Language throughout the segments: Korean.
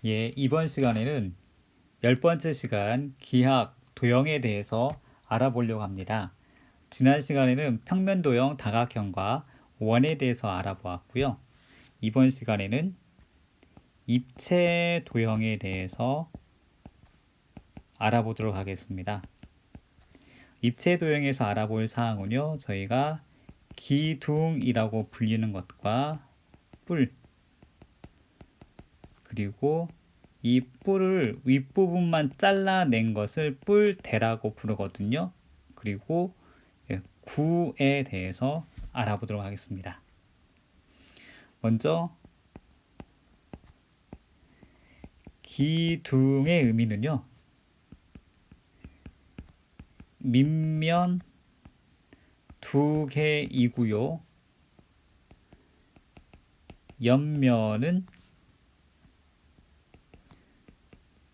예, 이번 시간에는 10번째 시간 기하 도형에 대해서 알아보려고 합니다. 지난 시간에는 평면 도형 다각형과 원에 대해서 알아보았고요. 이번 시간에는 입체 도형에 대해서 알아보도록 하겠습니다. 입체 도형에서 알아볼 사항은요, 저희가 기둥이라고 불리는 것과 뿔, 그리고 이 뿔을 윗부분만 잘라낸 것을 뿔대라고 부르거든요. 그리고 구에 대해서 알아보도록 하겠습니다. 먼저 기둥의 의미는요, 밑면 두 개이고요, 옆면은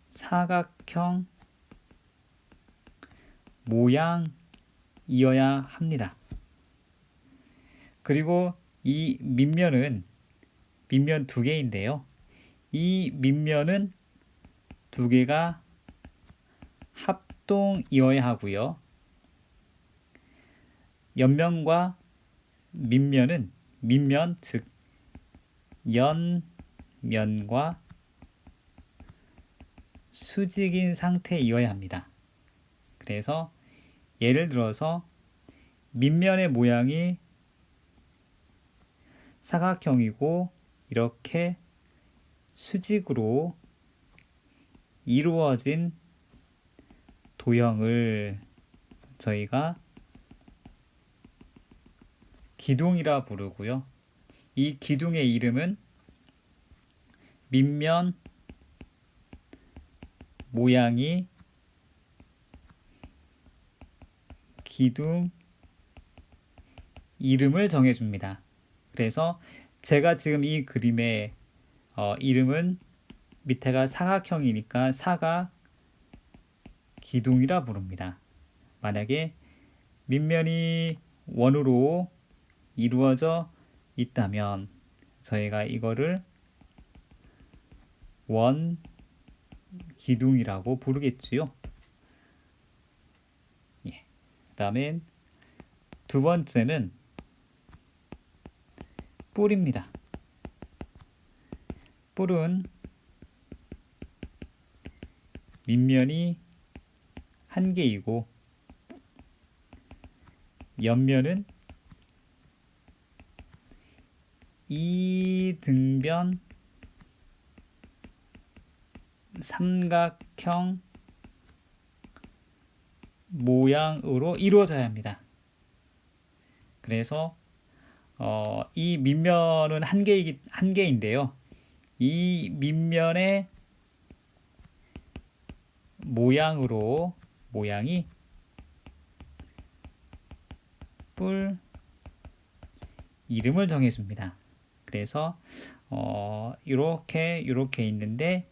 사각형 모양이어야 합니다. 그리고 이 밑면은 밑면 두 개인데요. 이 밑면은 두 개가 합동이어야 하고요. 옆면과 밑면은 밑면 즉 옆면과 수직인 상태이어야 합니다. 그래서 예를 들어서 밑면의 모양이 사각형이고 이렇게 수직으로 이루어진 도형을 저희가 기둥이라 부르고요. 이 기둥의 이름은 밑면 모양이 기둥 이름을 정해줍니다. 그래서 제가 지금 이 그림의 이름은 밑에가 사각형이니까 사각 기둥이라 부릅니다. 만약에 밑면이 원으로 이루어져 있다면 저희가 이거를 원 기둥이라고 부르겠지요. 예. 그다음에 두 번째는 뿔입니다. 뿔은 밑면이 한 개이고 옆면은 이등변 삼각형 모양으로 이루어져야 합니다. 그래서 이 밑면은 한 개인데요. 이 밑면의 모양이 뿔 이름을 정해줍니다. 그래서 이렇게 있는데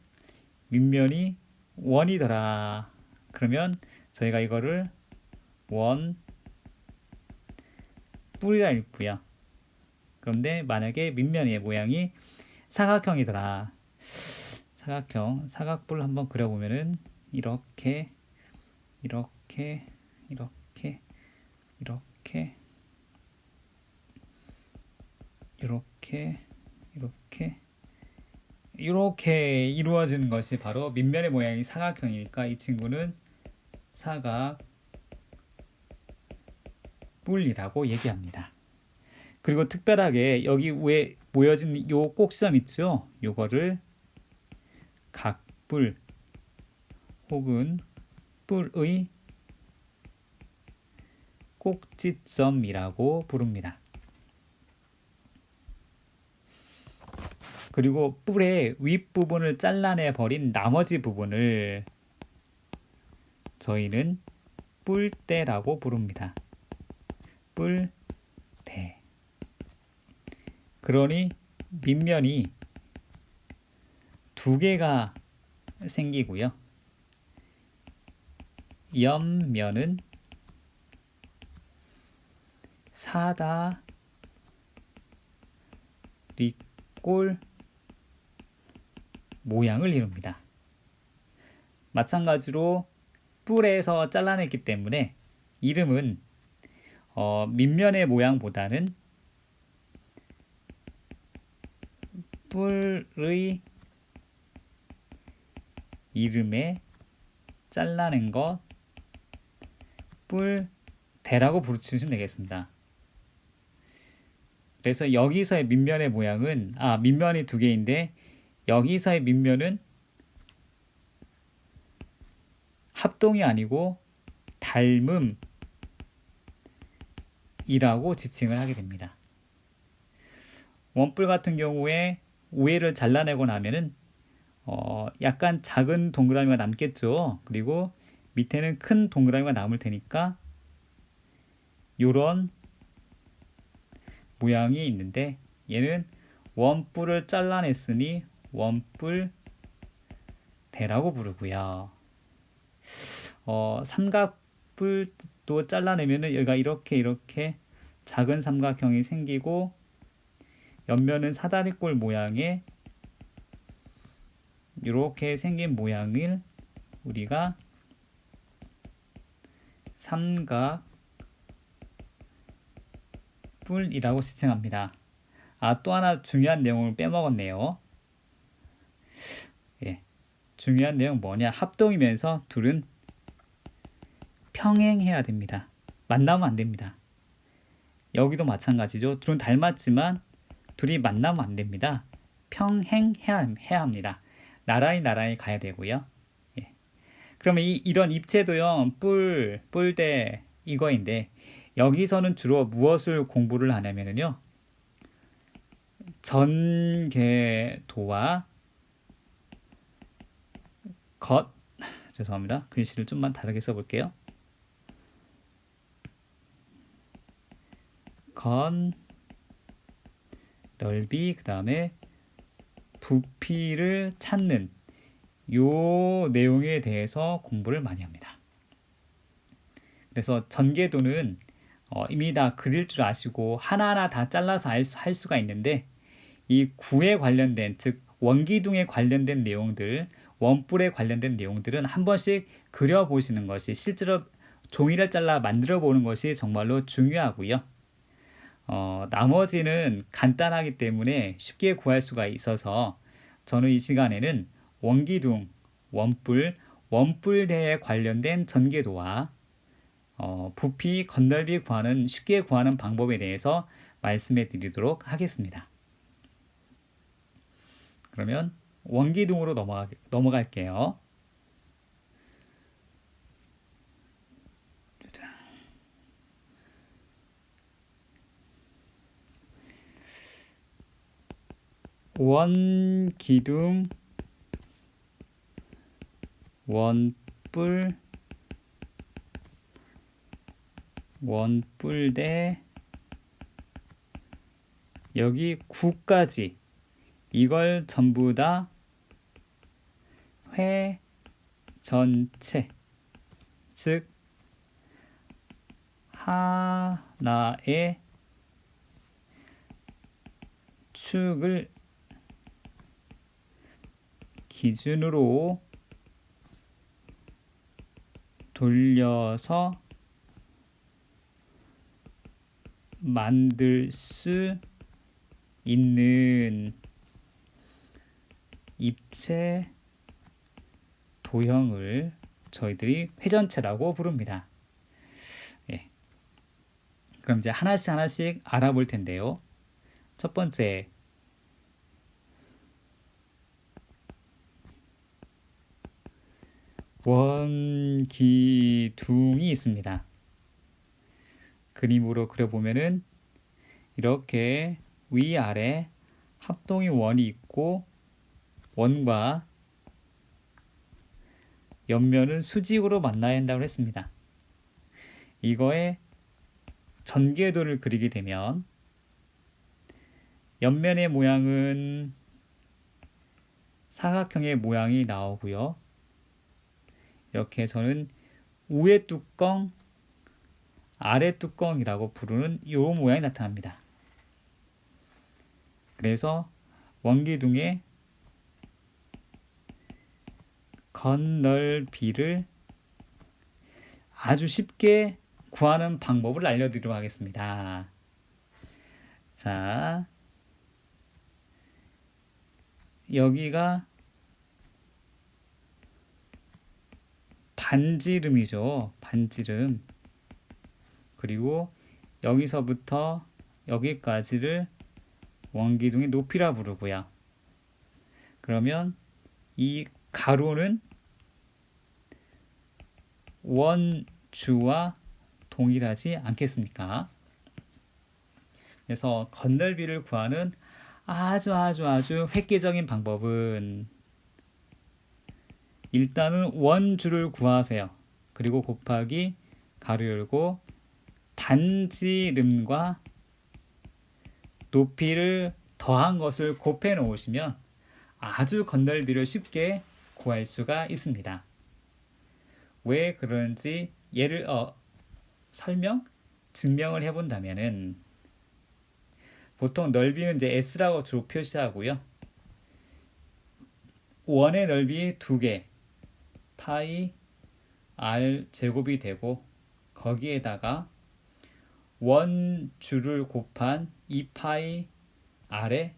밑면이 원이더라. 그러면 저희가 이거를 원 뿔이라 읽고요. 그런데 만약에 밑면의 모양이 사각형이더라. 사각뿔 한번 그려보면은 이렇게 이루어지는 것이 바로 밑면의 모양이 사각형이니까 이 친구는 사각뿔이라고 얘기합니다. 그리고 특별하게 여기 위에 모여진 요 꼭지점 있죠? 요거를 각뿔 혹은 뿔의 꼭지점이라고 부릅니다. 그리고 뿔의 윗부분을 잘라내 버린 나머지 부분을 저희는 뿔대라고 부릅니다. 뿔대. 그러니 밑면이 두 개가 생기고요. 옆면은 사다리꼴 모양을 이룹니다. 마찬가지로 뿔에서 잘라냈기 때문에 이름은 밑면의 모양보다는 뿔의 이름에 잘라낸 것 뿔대라고 부르시면 되겠습니다. 그래서 여기서의 밑면의 모양은 밑면이 두 개인데 여기서의 밑면은 합동이 아니고 닮음이라고 지칭을 하게 됩니다. 원뿔 같은 경우에 우회를 잘라내고 나면은 약간 작은 동그라미가 남겠죠. 그리고 밑에는 큰 동그라미가 남을 테니까 요런 모양이 있는데 얘는 원뿔을 잘라냈으니 원뿔대라고 부르고요. 삼각뿔도 잘라내면은 여기가 이렇게 작은 삼각형이 생기고 옆면은 사다리꼴 모양의 이렇게 생긴 모양을 우리가 삼각뿔이라고 지칭합니다. 또 하나 중요한 내용을 빼먹었네요. 중요한 내용 뭐냐? 합동이면서 둘은 평행해야 됩니다. 만나면 안 됩니다. 여기도 마찬가지죠. 둘은 닮았지만 둘이 만나면 안 됩니다. 평행해야 합니다. 나란히 가야 되고요. 그러면 이런 입체도형 뿔대 이거인데 여기서는 주로 무엇을 공부를 하냐면요. 전개도와 죄송합니다. 글씨를 좀만 다르게 써볼게요. 넓이, 그 다음에 부피를 찾는 요 내용에 대해서 공부를 많이 합니다. 그래서 전개도는 이미 다 그릴 줄 아시고 하나하나 다 잘라서 할 수가 있는데 이 구에 관련된, 즉 원기둥에 관련된 내용들, 원뿔에 관련된 내용들은 한 번씩 그려보시는 것이, 실제로 종이를 잘라 만들어 보는 것이 정말로 중요하고요. 나머지는 간단하기 때문에 쉽게 구할 수가 있어서 저는 이 시간에는 원기둥, 원뿔대에 관련된 전개도와 부피, 건널비 쉽게 구하는 방법에 대해서 말씀해 드리도록 하겠습니다. 그러면 원기둥으로 넘어갈게요. 원기둥, 원뿔대, 여기 9까지 이걸 전부 다 회 전체, 즉 하나의 축을 기준으로 돌려서 만들 수 있는 입체 도형을 저희들이 회전체라고 부릅니다. 그럼 이제 하나씩 알아볼 텐데요. 첫 번째, 원기둥이 있습니다. 그림으로 그려보면은 이렇게 위아래 합동의 원이 있고 원과 옆면은 수직으로 만나야 한다고 했습니다. 이거에 전개도를 그리게 되면 옆면의 모양은 사각형의 모양이 나오고요. 이렇게 저는 우의 뚜껑, 아래 뚜껑이라고 부르는 이 모양이 나타납니다. 그래서 원기둥의 건널비를 아주 쉽게 구하는 방법을 알려드리도록 하겠습니다. 자, 여기가 반지름이죠. 반지름. 그리고 여기서부터 여기까지를 원기둥의 높이라 부르고요. 그러면 이 가로는 원주와 동일하지 않겠습니까? 그래서 건널비를 구하는 아주 획기적인 방법은 일단은 원주를 구하세요. 그리고 곱하기 가로 열고 반지름과 높이를 더한 것을 곱해 놓으시면 아주 건널비를 쉽게 구할 수가 있습니다. 왜 그런지 예를 증명을 해본다면은 보통 넓이는 이제 S라고 주로 표시하고요. 원의 넓이 2개, 파이 R 제곱이 되고 거기에다가 원주를 곱한 2파이 R에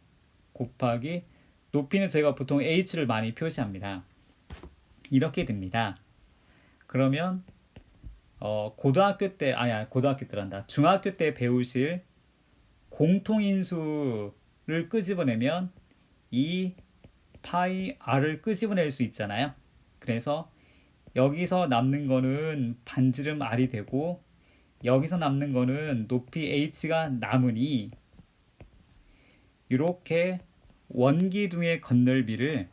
곱하기 높이는 저희가 보통 H를 많이 표시합니다. 이렇게 됩니다. 그러면 중학교 때 배우실 공통인수를 끄집어내면 이 파이 R을 끄집어낼 수 있잖아요. 그래서 여기서 남는 거는 반지름 R이 되고 여기서 남는 거는 높이 H가 남으니 이렇게 원기둥의 건널비를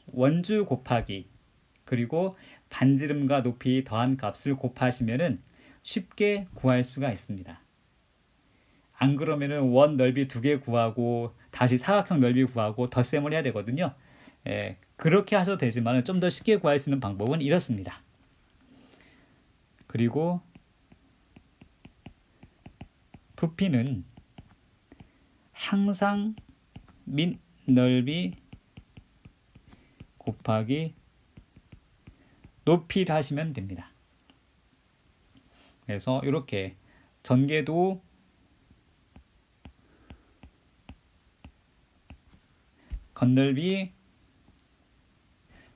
원주 곱하기 그리고 반지름과 높이 더한 값을 곱하시면은 쉽게 구할 수가 있습니다. 안 그러면은 원 넓이 2개 구하고 다시 사각형 넓이 구하고 덧셈을 해야 되거든요. 그렇게 하셔도 되지만 좀 더 쉽게 구할 수 있는 방법은 이렇습니다. 그리고 부피는 항상 밑 넓이 곱하기 높이를 하시면 됩니다. 그래서 이렇게 전개도 건널비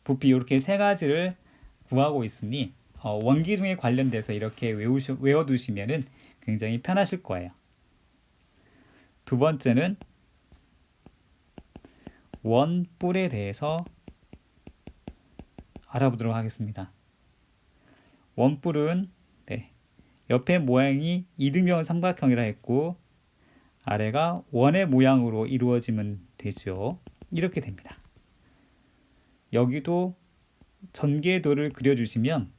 부피 이렇게 세 가지를 구하고 있으니 원기둥에 관련돼서 이렇게 외워두시면 굉장히 편하실 거예요. 두 번째는 원뿔에 대해서 알아보도록 하겠습니다. 원뿔은 옆에 모양이 이등변 삼각형이라 했고 아래가 원의 모양으로 이루어지면 되죠. 이렇게 됩니다. 여기도 전개도를 그려주시면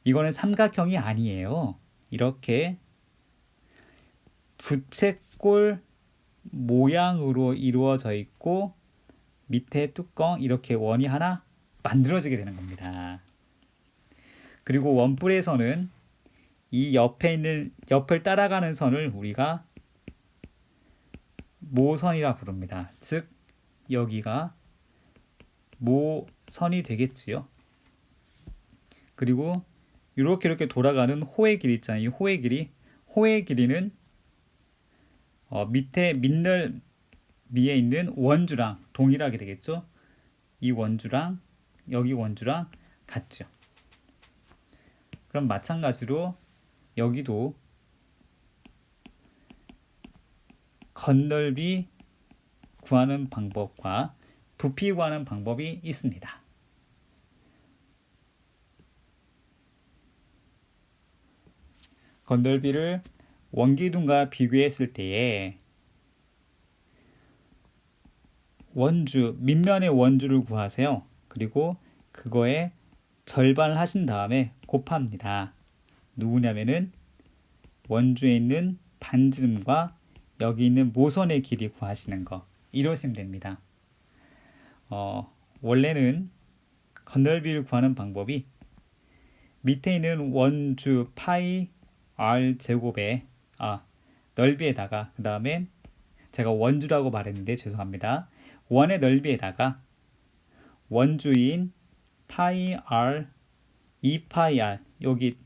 이거는 삼각형이 아니에요. 이렇게 부채꼴 모양으로 이루어져 있고 밑에 뚜껑 이렇게 원이 하나 만들어지게 되는 겁니다. 그리고 원뿔에서는 이 옆을 따라가는 선을 우리가 모선이라 부릅니다. 즉 여기가 모선이 되겠지요. 그리고 이렇게 돌아가는 호의 길이 있잖아요. 이 호의 길이는 밑에 밑에 있는 원주랑 동일하게 되겠죠. 이 원주랑 여기 원주랑 같죠. 그럼 마찬가지로 여기도 건널비 구하는 방법과 부피 구하는 방법이 있습니다. 건널비를 원기둥과 비교했을 때에 밑면의 원주를 구하세요. 그리고 그거에 절반을 하신 다음에 곱합니다. 누구냐면은 원주에 있는 반지름과 여기 있는 모선의 길이 구하시는 거. 이러시면 됩니다. 원래는 건널비를 구하는 방법이 밑에 있는 원주 파이 R 제곱에 넓이에다가 그 다음에 제가 원주라고 말했는데 죄송합니다. 원의 넓이에다가 원주인 파이 r 2파이 r 여기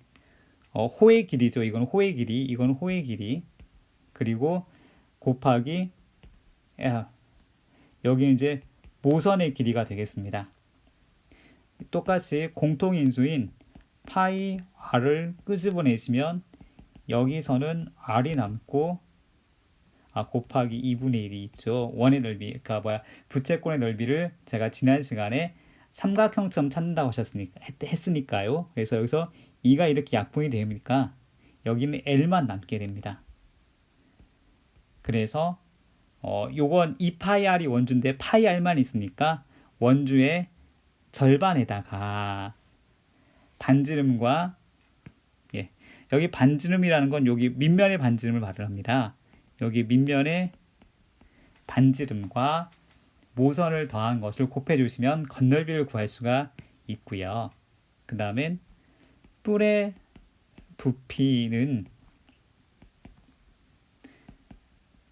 호의 길이죠. 이건 호의 길이, 이건 호의 길이, 그리고 곱하기 여기 이제 모선의 길이가 되겠습니다. 똑같이 공통인수인 파이 r을 끄집어내시면 여기서는 r이 남고 곱하기 2분의 1이 있죠. 원의 넓이, 그러니까 부채꼴의 넓이를 제가 지난 시간에 삼각형처럼 찾는다고 했으니까요. 그래서 여기서 2가 이렇게 약분이 되니까 여기는 L만 남게 됩니다. 그래서 요건 2파이 R이 원주인데 파이 R만 있으니까 원주의 절반에다가 반지름과 여기 반지름이라는 건 여기 밑면의 반지름을 말합니다. 여기 밑면의 반지름과 모선을 더한 것을 곱해주시면 건널비를 구할 수가 있고요. 그 다음엔 뿔의 부피는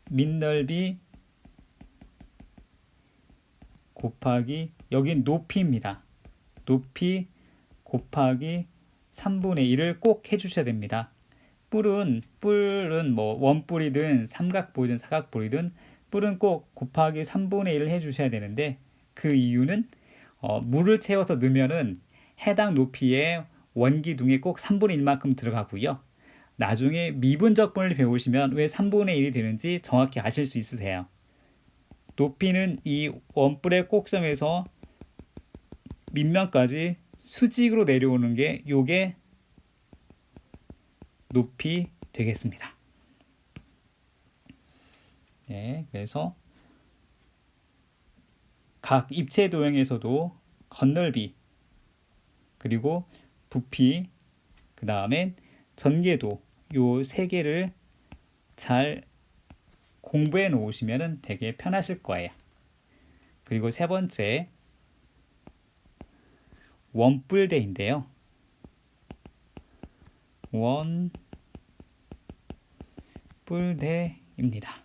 밑넓이 곱하기 여긴 높이입니다. 높이 곱하기 3분의 1을 꼭 해주셔야 됩니다. 뿔은 뭐 원뿔이든 삼각뿔이든 사각뿔이든 뿔은 꼭 곱하기 3분의 1을 해주셔야 되는데 그 이유는 물을 채워서 넣으면은 해당 높이의 원기둥에 꼭 3분의 1만큼 들어가고요. 나중에 미분적분을 배우시면 왜 3분의 1이 되는지 정확히 아실 수 있으세요. 높이는 이 원뿔의 꼭점에서 밑면까지 수직으로 내려오는 게 요게 높이 되겠습니다. 네, 그래서 각 입체 도형에서도 건널비 그리고 부피 그 다음에 전개도 요 세 개를 잘 공부해 놓으시면 되게 편하실 거예요. 그리고 세 번째 원뿔대인데요. 원뿔대입니다.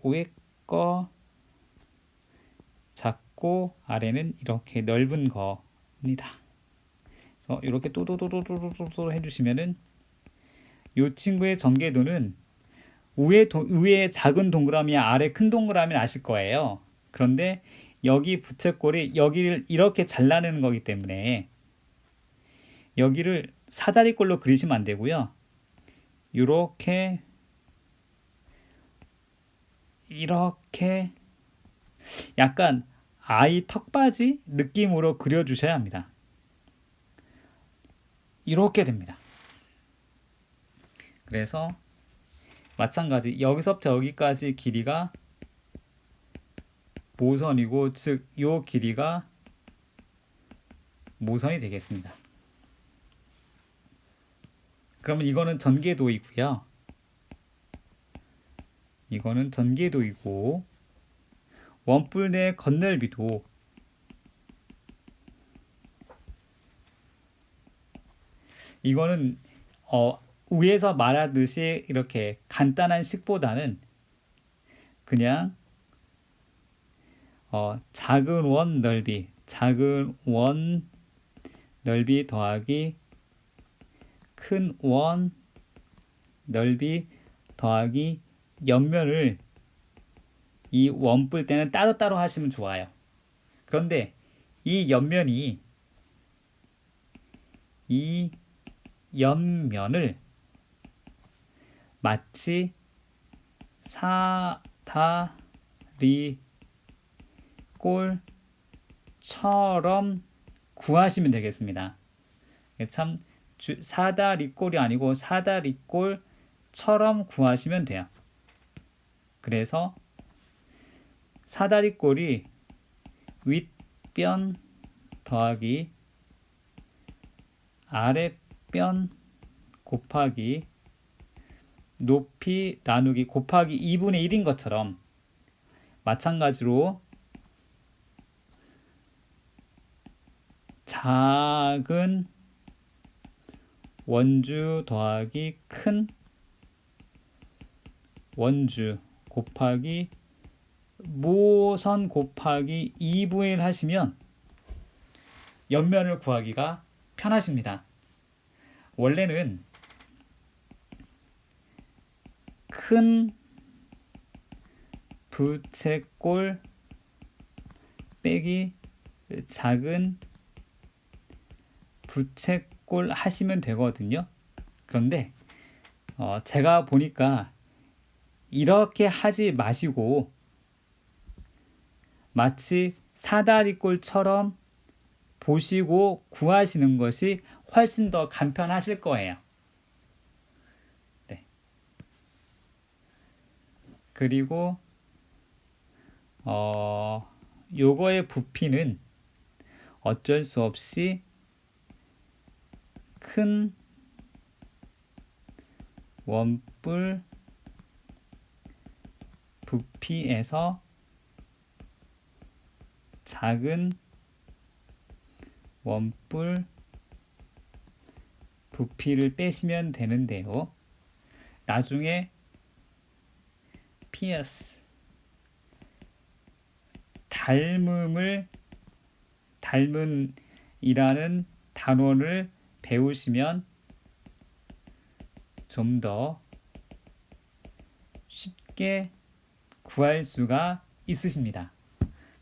위에 거 작고 아래는 이렇게 넓은 겁니다. 그래서 이렇게 또도도도도도 해주시면은 이 친구의 전개도는 위에 작은 동그라미 아래 큰 동그라미 아실 거예요. 그런데 여기 부채꼴이 여기를 이렇게 잘라내는 거기 때문에 여기를 사다리꼴로 그리시면 안 되고요. 이렇게 약간 아이 턱받이 느낌으로 그려주셔야 합니다. 이렇게 됩니다. 그래서 마찬가지 여기서부터 여기까지 길이가 모선이고 즉 요 길이가 모선이 되겠습니다. 그러면 이거는 전개도이고요. 이거는 전개도이고 원뿔 내 건널비도 이거는 위에서 말하듯이 이렇게 간단한 식보다는 그냥 작은 원 넓이 더하기 큰 원 넓이 더하기 옆면을 이 원뿔 때는 따로따로 하시면 좋아요. 그런데 이 옆면을 마치 사다리꼴처럼 구하시면 되겠습니다. 참 사다리꼴이 아니고 사다리꼴처럼 구하시면 돼요. 그래서 사다리꼴이 윗변 더하기 아랫변 곱하기 높이 나누기 곱하기 2분의 1인 것처럼 마찬가지로 작은 원주 더하기 큰 원주 곱하기 모선 곱하기 2분의 1 하시면 옆면을 구하기가 편하십니다. 원래는 큰 부채꼴 빼기 작은 부채꼴 하시면 되거든요. 그런데 제가 보니까 이렇게 하지 마시고 마치 사다리꼴처럼 보시고 구하시는 것이 훨씬 더 간편하실 거예요. 네. 그리고 요거의 부피는 어쩔 수 없이 큰 원뿔 부피에서 작은 원뿔 부피를 빼시면 되는데요. 나중에 PS 닮은이라는 단원을 배우시면 좀 더 쉽게 구할 수가 있으십니다.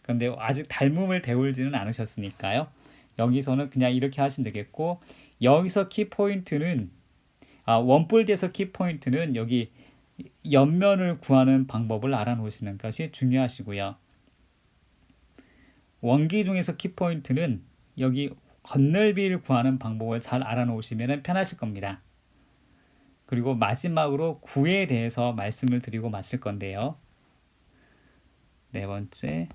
그런데 아직 닮음을 배우지는 않으셨으니까요. 여기서는 그냥 이렇게 하시면 되겠고, 여기서 키포인트는 원뿔에서 키포인트는 여기 옆면을 구하는 방법을 알아놓으시는 것이 중요하시고요. 원기둥에서 키포인트는 여기 건널비를 구하는 방법을 잘 알아놓으시면 편하실 겁니다. 그리고 마지막으로 구에 대해서 말씀을 드리고 마칠 건데요. 네 번째,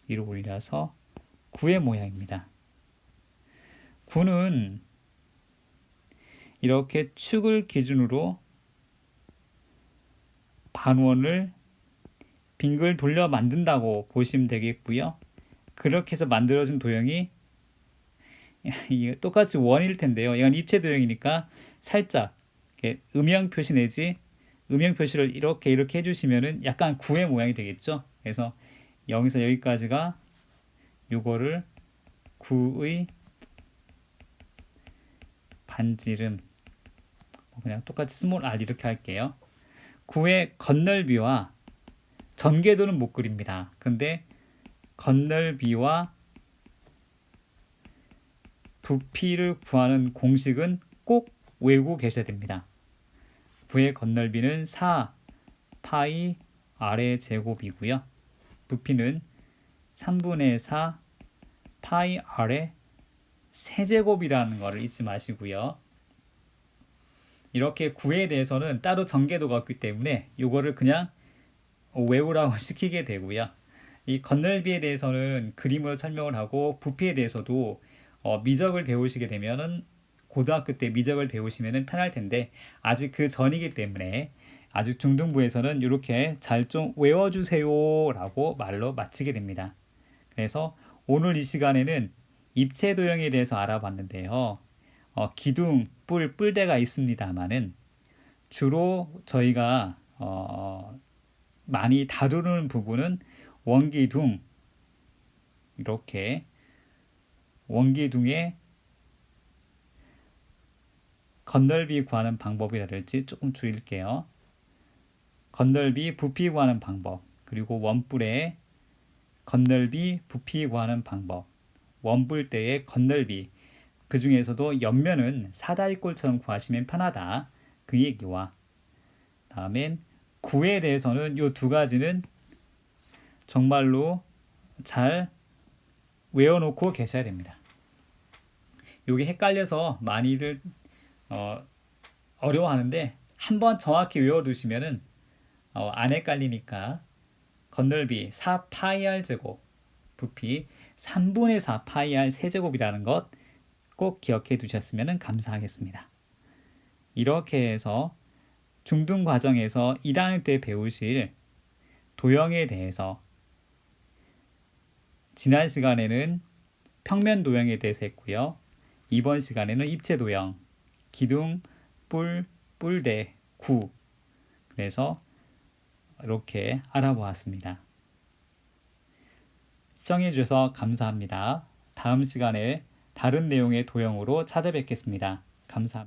위로 올려서 구의 모양입니다. 구는 이렇게 축을 기준으로 반원을 빙글 돌려 만든다고 보시면 되겠고요. 그렇게 해서 만들어진 도형이 똑같이 원일 텐데요. 이건 입체 도형이니까 살짝 이렇게 음영 표시 내지 음영 표시를 이렇게 해주시면은 약간 구의 모양이 되겠죠. 그래서 여기서 여기까지가 요거를 구의 반지름, 그냥 똑같이 스몰 r 이렇게 할게요. 구의 건널비와 전개도는 못 그립니다. 근데 건널비와 부피를 구하는 공식은 꼭 외우고 계셔야 됩니다. 구의 건널비는 4 파이 r의 제곱이고요. 부피는 3분의 4 파이 r의 세제곱이라는 것을 잊지 마시고요. 이렇게 구에 대해서는 따로 전개도가 없기 때문에 이거를 그냥 외우라고 시키게 되고요. 이 건널비에 대해서는 그림으로 설명을 하고 부피에 대해서도 미적을 배우시게 되면은 고등학교 때 미적을 배우시면 편할 텐데 아직 그 전이기 때문에 아직 중등부에서는 이렇게 잘 좀 외워주세요 라고 말로 마치게 됩니다. 그래서 오늘 이 시간에는 입체 도형에 대해서 알아봤는데요. 기둥, 뿔대가 있습니다만은 주로 저희가 많이 다루는 부분은 원기둥, 이렇게 원기둥의 건널비 구하는 방법이라든지 조금 줄일게요. 건널비, 부피 구하는 방법, 그리고 원뿔의 건널비, 부피 구하는 방법, 원뿔대의 건널비, 그 중에서도 옆면은 사다리꼴처럼 구하시면 편하다, 그 얘기와 다음엔 구에 대해서는 이 두 가지는 정말로 잘 외워놓고 계셔야 됩니다. 이게 헷갈려서 많이들 어려워하는데 한번 정확히 외워두시면은 안 헷갈리니까 건널비 4파이r 제곱, 부피 3분의 4파이r 세제곱이라는 것 꼭 기억해 두셨으면 감사하겠습니다. 이렇게 해서 중등 과정에서 1학년 때 배우실 도형에 대해서 지난 시간에는 평면 도형에 대해서 했고요. 이번 시간에는 입체 도형, 기둥, 뿔대, 구, 그래서 이렇게 알아보았습니다. 시청해주셔서 감사합니다. 다음 시간에 다른 내용의 도형으로 찾아뵙겠습니다. 감사합니다.